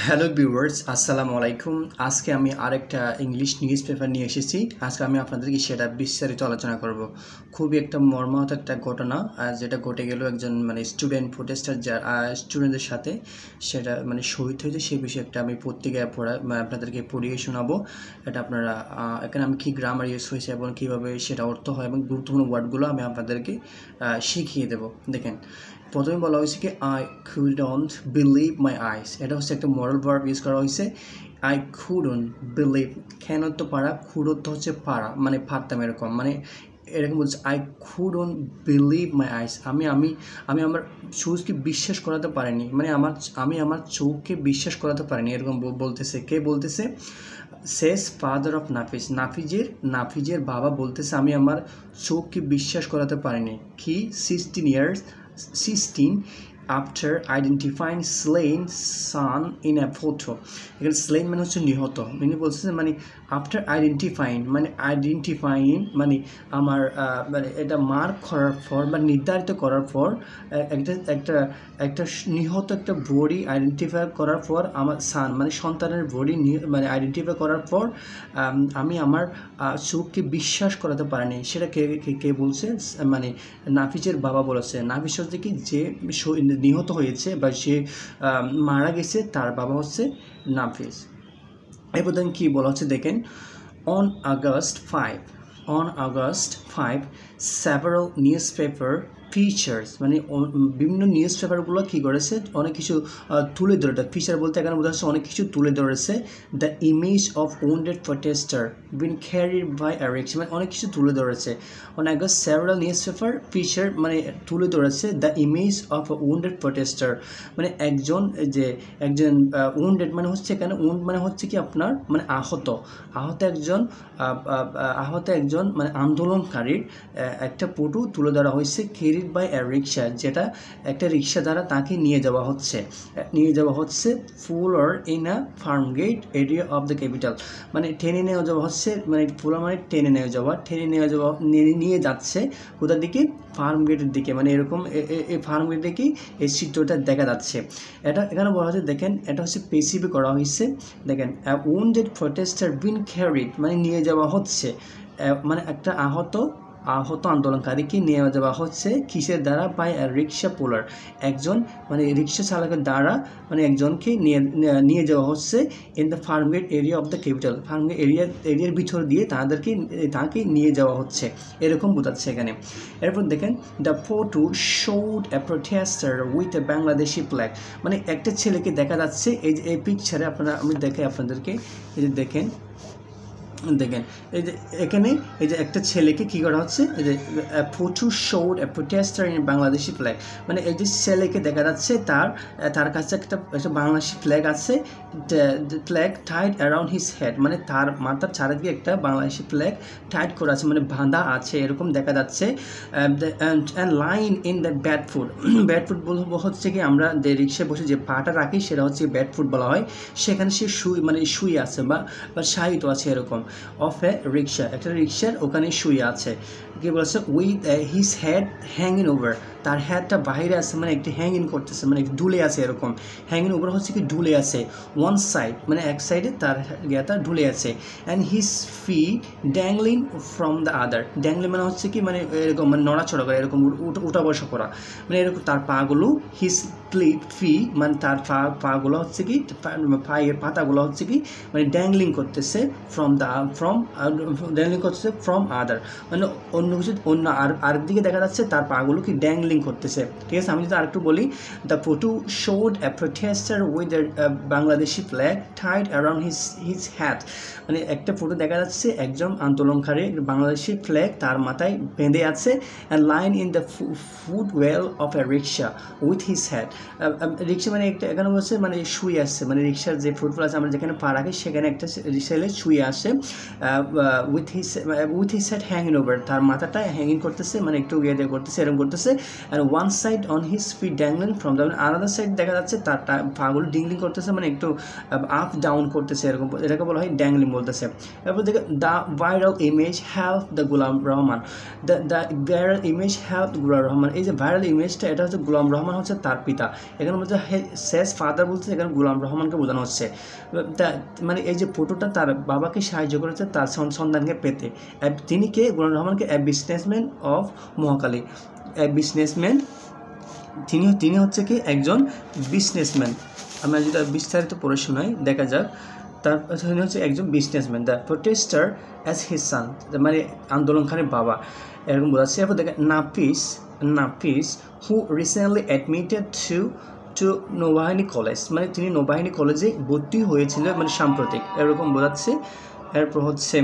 Hello viewers, আসসালামু আলাইকুম। আজকে আমি আরেকটা ইংলিশ নিউজ পেপার নিয়ে এসেছি। আজকে আমি আপনাদেরকে সেটা বিস্তারিত আলোচনা করব। খুবই একটা মর্মাহত একটা ঘটনা যেটা ঘটে গেল একজন স্টুডেন্ট প্রোটেস্টার স্টুডেন্টদের সাথে। সেটা শহীদ হয়েছে সেই বিষয়ে একটা আমি পত্রিকায় আপনাদেরকে পড়িয়ে শোনাবো। এটা আপনারা এখানে আমি কি গ্রামার ইউজ হয়েছে এবং কীভাবে সেটা অর্থ হয় এবং গুরুত্বপূর্ণ ওয়ার্ডগুলো আমি আপনাদেরকে শিখিয়ে দেবো। দেখেন, প্রথমে বলা হয়েছে কি আই কুডন্ট বিলিভ মাই আইস। এটা হচ্ছে একটা মরাল ভার্ব ইউজ করা হয়েছে। আই কুডন্ট বিলিভ, কেন তো পারা, কুডত হচ্ছে পারা, পারতাম এরকম, এরকম বলছে আই কুডন্ট বিলিভ মাই আইস। আমি আমি আমি আমার চোখকে বিশ্বাস করাতে পারিনি, আমি আমার চোখকে বিশ্বাস করাতে পারিনি, এরকম বলতেছে। কে বলতেছে? সেস ফাদার অফ নাফিজ। নাফিজের বাবা বলতেছে আমি আমার চোখকে বিশ্বাস করাতে পারিনি। কি 16 after identifying slain son in a photo। এখানে স্লেইন হচ্ছে নিহত। বলছে আফটার আইডেন্টিফাইং আমার এটা মার্ক করার পর বা নির্ধারিত করার পর একটা নিহত একটা বডি আইডেন্টিফাই করার পর আমার সান সন্তানের বডি আইডেন্টিফাই করার পর আমি আমার চোখকে বিশ্বাস করাতে পারিনি। সেটা কে বলছে? নাফিজের বাবা বলেছে। নাফিজ হচ্ছে কি যে নিহত হয়েছে বা সে মারা গেছে, তার বাবা হচ্ছে নাফিজ। এরপর দেখেন কী বলা হচ্ছে, দেখেন on August 5 several newspaper features বিভিন্ন নিউজ পেপারগুলো কী করেছে, অনেক কিছু তুলে ধরেছে। ফিচার বলতে এখানে বোঝা যাচ্ছে অনেক কিছু তুলে ধরেছে। The image of wounded protester been carried by a rickshaw, অনেক কিছু তুলে ধরেছে। On August several newspaper feature তুলে ধরেছে the image of wounded protester, একজন ওয়েন্ডেড হচ্ছে এখানে ওয়েন্ড হচ্ছে কি আপনার আহত একজন আন্দোলনকারীর একটা ফটো তুলে ধরা হয়েছে। ক্যারিড বাই এ রিক্সা, যেটা একটা রিক্সা দ্বারা তাকে নিয়ে যাওয়া হচ্ছে fuller in a Farmgate area of the capital. টেনে নেওয়া যাওয়া হচ্ছে, ফুলার টেনে নিয়ে যাচ্ছে কোথার দিকে? ফার্ম গেটের দিকে। এরকম এই ফার্ম গেট দিকেই এই চিত্রটা দেখা যাচ্ছে। এটা এখানে বলা হচ্ছে, দেখেন এটা হচ্ছে পেসিভে করা হয়েছে। দেখেন উন্ডেড প্রোটেস্টার বিন ক্যারিড, নিয়ে যাওয়া হচ্ছে, একটা আহত আন্দোলনকারীকে নিয়ে যাওয়া হচ্ছে কিসের দ্বারা? বাই রিক্সা পুলার, একজন রিক্সা চালকের দ্বারা একজনকে নিয়ে যাওয়া হচ্ছে in the Farmgate area of the capital. Farmgate এরিয়ার ভিতর দিয়ে তাকে নিয়ে যাওয়া হচ্ছে, এরকম বোঝাচ্ছে এখানে। এরপর দেখেন the photo showed a protester with a Bangladeshi flag, একটা ছেলেকে দেখা যাচ্ছে এই পিকচারে। আমি দেখাই আপনাদেরকে, এই যে দেখেন এই যে এখানে এই যে একটা ছেলেকে কী করা হচ্ছে, এই যে photo showed a protester in Bangladeshi flag, এই যে ছেলেকে দেখা যাচ্ছে তার কাছে একটা বাংলাদেশি ফ্ল্যাগ আছে। Flag tied around his head, তার মাথার চারিদিকে একটা বাংলাদেশি ফ্ল্যাগ টাইড করা আছে, বাঁধা আছে, এরকম দেখা যাচ্ছে। And lying in the bad food হচ্ছে কি আমরা যে রিক্সায় বসে যে পাটা রাখি সেটা হচ্ছে ব্যাড ফুড বলা হয়। সেখানে সে শুয়ে আছে বা শায়িত আছে, এরকম অফ এ রিক্সা, একটা রিক্সার ওখানে শুয়ে আছে। কি বলেছে? With his head hanging over, তার হেডটা বাইরে আছে, একটু হ্যাঙ্গিং করতেছে, একটু ঢুলে আছে, এরকম হ্যাঙ্গিং ওভার হচ্ছে কি ঢুলে আছে। ওয়ান সাইড এক সাইডে তার জ্ঞাতা ঢুলে আছে। And his fee dangling from the other, dangling হচ্ছে কি এরকম নড়াচড়া করা, এরকম উঠা বসা করা, এরকম তার পাগুলো হিজ ফি তার পাগুলো হচ্ছে কি পায়ের পাতাগুলো হচ্ছে কি ড্যাংলিং করতেছে ফ্রম আদার, অন্য কিছু আরেকদিকে দেখা যাচ্ছে তার পাগুলো কি ড্যাংলিং করতেছে। ঠিক আছে, আমি যদি আরেকটু বলি, the photo showed a protester with Bangladeshi flag tied around his head, একটা ফটো দেখা যাচ্ছে একজন আন্দোলনকারী বাংলাদেশি ফ্ল্যাগ তার মাথায় বেঁধে আছে। And lying in the foot well of a rickshaw with his head, rickshaw একটা এখানে বলছে শুয়ে আসছে, রিক্সার যে ফুটবল আছে আমরা যেখানে পা রাখি সেখানে একটা ছেলে শুয়ে আসে। With his head hanging over, তার মাথাটা হ্যাঙ্গিং করতেছে, মানে একটু ইয়ে করতেছে, এরকম করতেছে। And one side on his fit dangling from the, another side দেখা যাচ্ছে তার পাগুলো ডিংলিং করতেছে, মানে একটু আপ ডাউন করতেছে, এরকম, এটাকে বলা হয় ড্যাংলিং বলতেছে। এরপর দেখে the viral image help the Golam Rahman, the viral image help Golam Rahman. এই যে ভাইরাল ইমেজটা, এটা হচ্ছে গোলাম রহমান হচ্ছে তার পিতা, এখানে বলছে সেজ ফাদার বলছে, এখানে গোলাম রহমানকে বোঝানো হচ্ছে। মানে এই যে ফটোটা তার বাবাকে সাহায্য করেছে তার সন্তানকে পেতে। তিনি কে? গোলাম রহমানকে a businessman of Mohakhali, a businessman, তিনি হচ্ছে কি একজন বিজনেসম্যান। আমরা যেটা বিস্তারিত পড়ে শোনাই, দেখা যাক। তার তিনি হচ্ছে একজন businessman. The protester as his son, মানে আন্দোলনকারীর বাবা, এরকম বোঝাচ্ছে। এরপর দেখেন নাফিস হু রিসেন্টলি অ্যাডমিটেড টু নৌবাহিনী কলেজ, মানে তিনি নৌবাহিনী কলেজে ভর্তি হয়েছিল, মানে সাম্প্রতিক, এরকম বোঝাচ্ছে। এরপর হচ্ছে